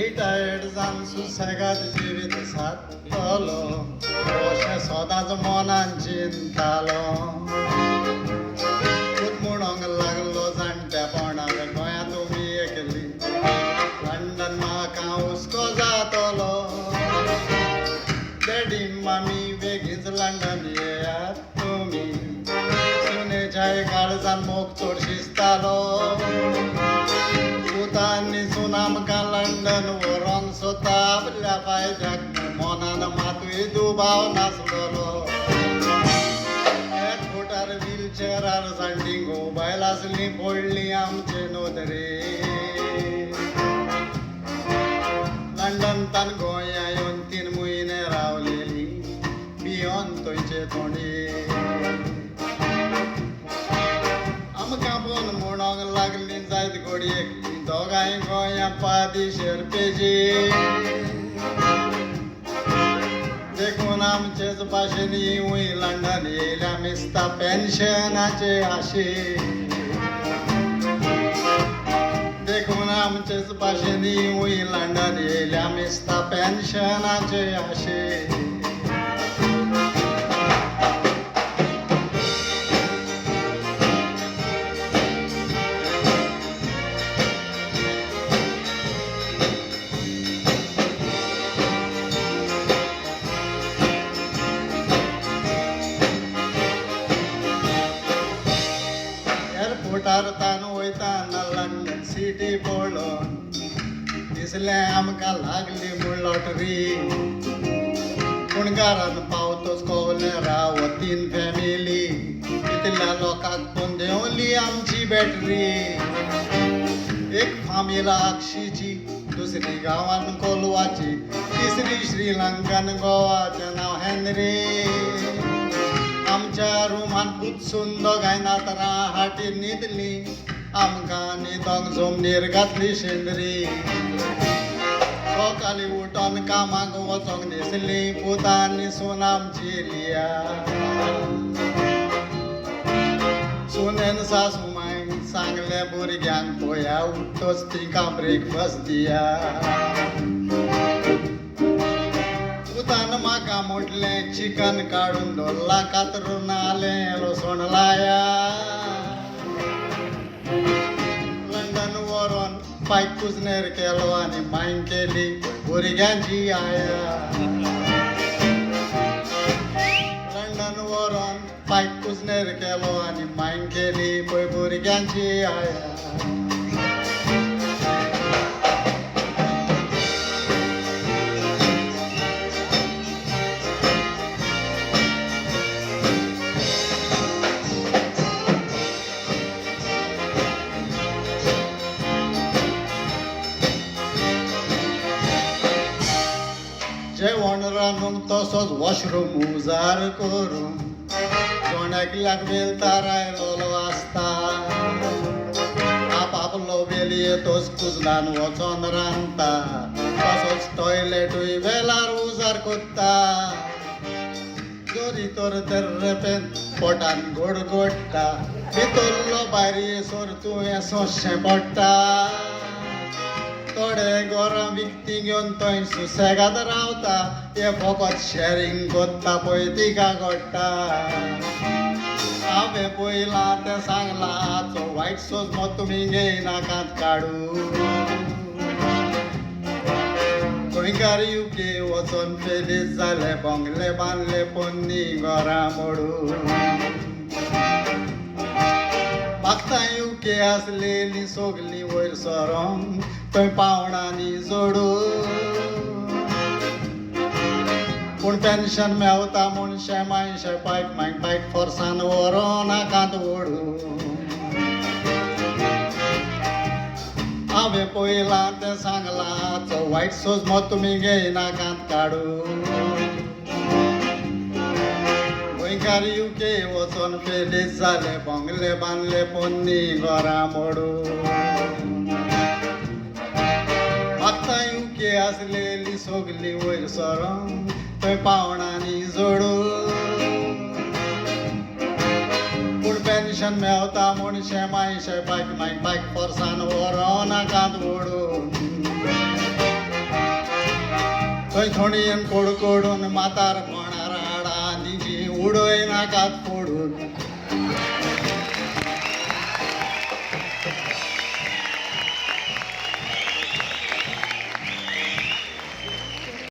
retired जावन सुसेगाद जिवीत सादतलो अशें सदांच मनान चिंतालो म्हणूंक लागलो जाणटेपणाक गोंयांत तुमी एकली लंडन म्हाका हुस्को जातलो डॅडी मामी बेगीच लंडन येयात तुमी सुनेच्या काळजान मोग चड शिजतालो पुतांनी सून आमकां लंडन व्हरोंक सोदता आपल्या फायद्याक मनान मातूय दुबाव नासलोलो व्हीलचेरार जाण्टी मोबायल आसली पडली आमचे नोदरे लंडन तान गोंया येवन 3 म्हयने रावलेली भियोन थंयचे तोंडे आमकां पोवन म्हणोंक लागली जायत घडयेक दोगांय गोंया पादेशेर पेजे देखून आमचेच भाशेन वय लंडन येयल्या मिस्ता पेन्शनाचे आशे देखून आमचेच भाशेन वय लंडन येयल्या मिस्ता पेन्शनाचे आशे तान वयताना लंडन सिटी पळोवन दिसलें आमकां लागली म्हूण लॉटरी पूण घरान पावतच कळलें राव 3 फॅमिली इतल्या लोकांक पूण देंवली आमची बॅटरी एक फामील आक्षीची दुसरी गांवान कोलवाची तिसरी श्रीलंकान गोवाचें नांव हेनरी आमच्या रुमान पुत्सून दोगांय नातरां हाटी न्हिदली आमकां न्हिदोंक जमनीर घातली शेंद्री सकाळी उठोन कामाक वचोंक दिसली पुतांनी सून आमची लिया सुनेन सासू मायन सांगलें भुरग्यांक पळया उठ्ठोच तिका ब्रेकफास्ट दिया पुतान म्हाका म्हटलें चिकन काडून दवरला कातरून आलें लसूण लाया लंडन व्हरोन पायक कुजनेर केलो आनी मांय केली भुरग्यांची आया लंडन व्हरोन पायक कुजनेर केलो आनी मांय केली पळय भुरग्यांची आया जेवण रांदूंक तसोच वॉशरूम उजार करून जोण्याकल्याक वेलतार आयलोलो आसता आपआपलो वेल येतोच कुजनान वचोन रांदता तसोच टॉयलेटूय वेलार उजार कोत्ता जोरी तर रेपेन पोटान गोडटा भितरलो भायर येसोर तुवें सोंसचें पडटा थोडे गोरां विकती घेवन थंय सुसेगाद रावता हे फकत शेअरिंग कोत्ता पळय तिका घडटा हांवें पयलां तें सांगलां हाचो वायट सोजमो तुमी घेयनाकात काडू गोंयकार UK वचोन फेलीच जाले बंगले बांदले पोन्नी घरां मोडून म्हाका UK आसलेली सोगली वयर सरोन थंय पावणांनी जोडून पूण पेन्शन मेवता म्हूण 100 पायक फोर्सान व्हरोन नाकात ओडून हांवें पयलां तें सांगलां हाचो वायट सोजमो तुमी घेयनाकात काडू गोंयकार UK वचोन फेलीच जाले बंगले बांदले पोन्नी घरां मोडून म्हाका UK आसलेली सोगली वयर सरोन थंय पावणांनी जोडून पूण पेन्शन मेवता म्हूण 100 पायक फोर्सान व्हरोन नाकात ओडून थंय थोडीन कोड कोडून मातार कोणा राडा दिशी उडोय नाकात फोडून